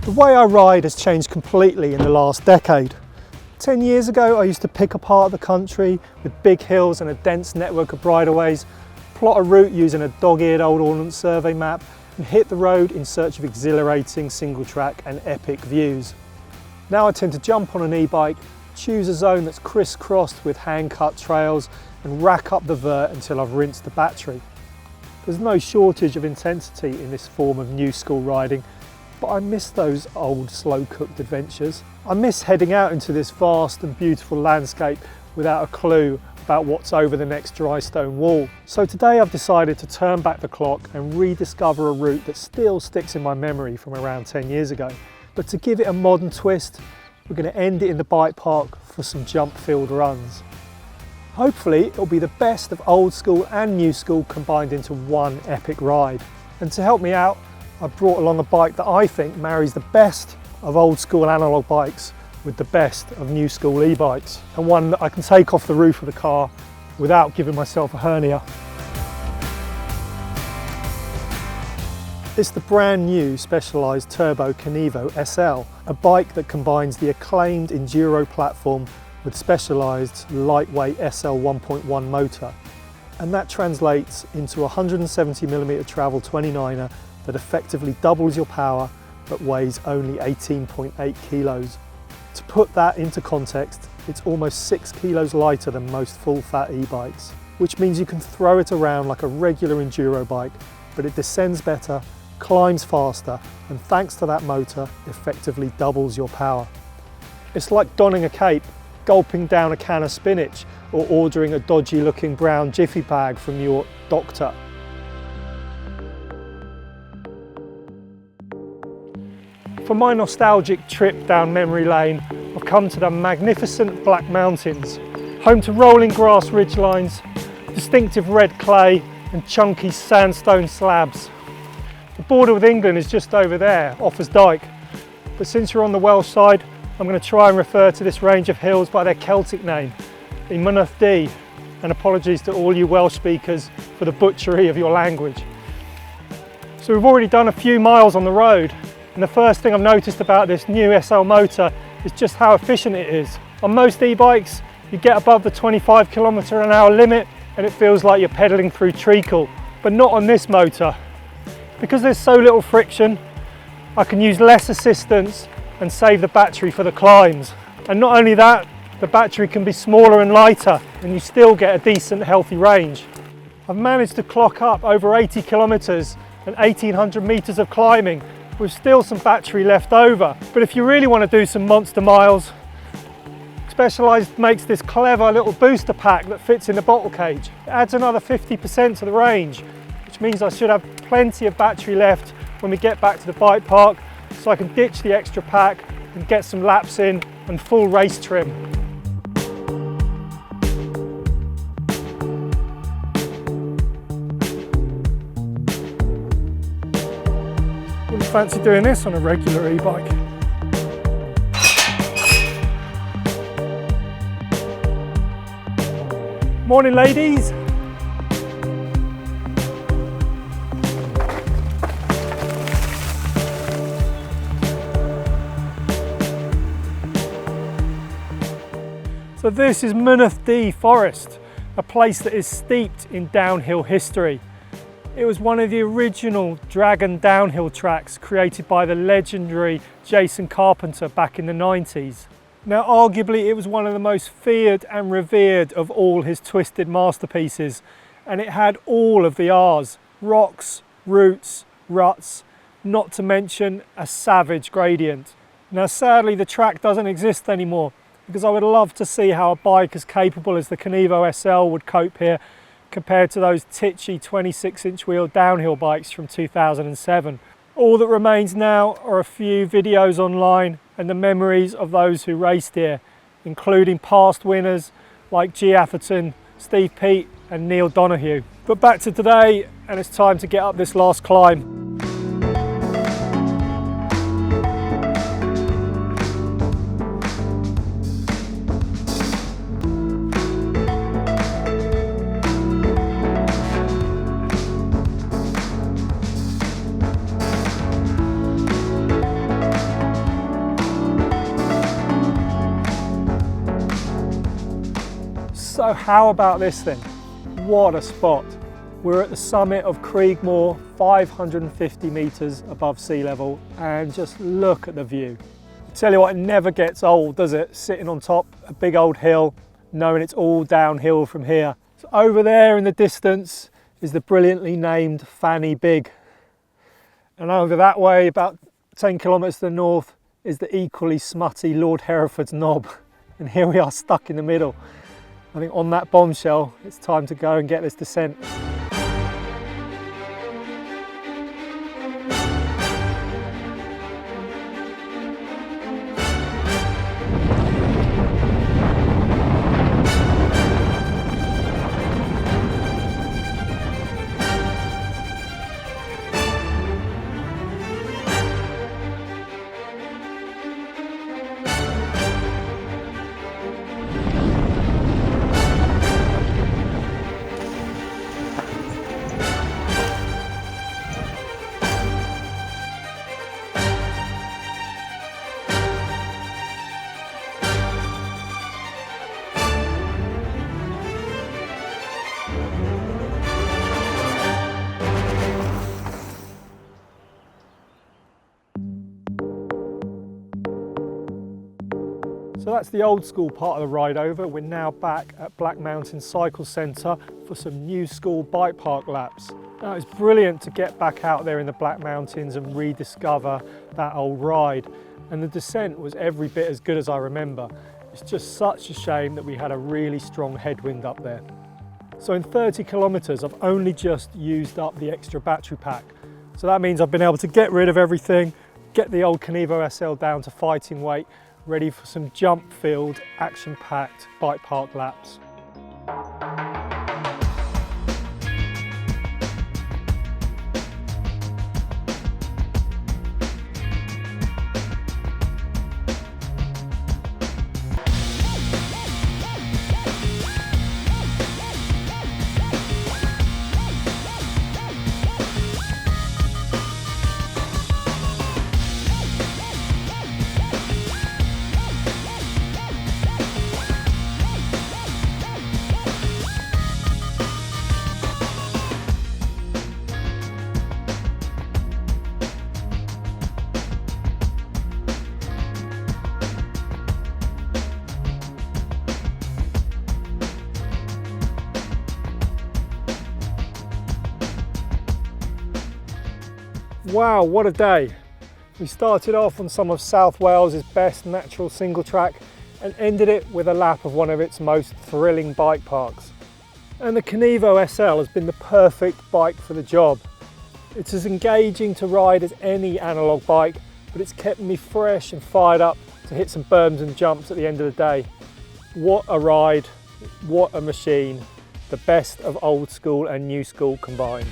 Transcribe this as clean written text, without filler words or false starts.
The way I ride has changed completely in the last decade. 10 years ago, I used to pick apart the country with big hills and a dense network of bridleways, plot a route using a dog-eared old ordnance survey map, and hit the road in search of exhilarating single track and epic views. Now I tend to jump on an e-bike, choose a zone that's crisscrossed with hand-cut trails, and rack up the vert until I've rinsed the battery. There's no shortage of intensity in this form of new school riding, but I miss those old slow-cooked adventures. I miss heading out into this vast and beautiful landscape without a clue about what's over the next dry stone wall. So today I've decided to turn back the clock and rediscover a route that still sticks in my memory from around 10 years ago. But to give it a modern twist, we're going to end it in the bike park for some jump-filled runs. Hopefully it'll be the best of old school and new school combined into one epic ride. And to help me out, I've brought along a bike that I think marries the best of old school analogue bikes with the best of new school e-bikes, and one that I can take off the roof of the car without giving myself a hernia. It's the brand new Specialized Turbo Kenevo SL, a bike that combines the acclaimed Enduro platform with Specialized's lightweight SL 1.1 motor, and that translates into a 170mm travel 29er that effectively doubles your power but weighs only 18.8 kilos. To put that into context, it's almost 6 kilos lighter than most full-fat e-bikes, which means you can throw it around like a regular enduro bike, but it descends better, climbs faster, and thanks to that motor, effectively doubles your power. It's like donning a cape, gulping down a can of spinach, or ordering a dodgy-looking brown Jiffy bag from your doctor. For my nostalgic trip down memory lane, I've come to the magnificent Black Mountains, home to rolling grass ridgelines, distinctive red clay and chunky sandstone slabs. The border with England is just over there, Offers Dyke, but since you're on the Welsh side, I'm going to try and refer to this range of hills by their Celtic name, the Mynydd D, and apologies to all you Welsh speakers for the butchery of your language. So we've already done a few miles on the road, and the first thing I've noticed about this new SL motor is just how efficient it is. On most e-bikes, you get above the 25 km/h limit and it feels like you're pedaling through treacle, but not on this motor. Because there's so little friction, I can use less assistance and save the battery for the climbs. And not only that, the battery can be smaller and lighter and you still get a decent healthy range. I've managed to clock up over 80 kilometers and 1800 meters of climbing with still some battery left over. But if you really want to do some monster miles, Specialized makes this clever little booster pack that fits in the bottle cage. It adds another 50% to the range, which means I should have plenty of battery left when we get back to the bike park, so I can ditch the extra pack and get some laps in and full race trim. Wouldn't fancy doing this on a regular e-bike. Morning, ladies. So this is Mynydd D Forest, a place that is steeped in downhill history. It was one of the original dragon downhill tracks created by the legendary Jason Carpenter back in the 90s. Now arguably it was one of the most feared and revered of all his twisted masterpieces, and it had all of the R's: rocks, roots, ruts, not to mention a savage gradient. Now sadly the track doesn't exist anymore, because I would love to see how a bike as capable as the Kenevo SL would cope here compared to those titchy 26-inch wheel downhill bikes from 2007. All that remains now are a few videos online and the memories of those who raced here, including past winners like G. Atherton, Steve Peat and Neil Donoghue. But back to today, and it's time to get up this last climb. So how about this then? What a spot. We're at the summit of Creagmore, 550 metres above sea level, and just look at the view. I tell you what, it never gets old, does it? Sitting on top a big old hill, knowing it's all downhill from here. So over there in the distance is the brilliantly named Fanny Big. And over that way, about 10 kilometres to the north, is the equally smutty Lord Hereford's Knob. And here we are stuck in the middle. I think on that bombshell, it's time to go and get this descent. So that's the old school part of the ride over. We're now back at Black Mountain Cycle Centre for some new school bike park laps. Now it's brilliant to get back out there in the Black Mountains and rediscover that old ride. And the descent was every bit as good as I remember. It's just such a shame that we had a really strong headwind up there. So in 30 kilometres, I've only just used up the extra battery pack. So that means I've been able to get rid of everything, get the old Kenevo SL down to fighting weight, ready for some jump-filled, action-packed bike park laps. Wow, what a day. We started off on some of South Wales's best natural single track and ended it with a lap of one of its most thrilling bike parks. And the Kenevo SL has been the perfect bike for the job. It's as engaging to ride as any analogue bike, but it's kept me fresh and fired up to hit some berms and jumps at the end of the day. What a ride, what a machine. The best of old school and new school combined.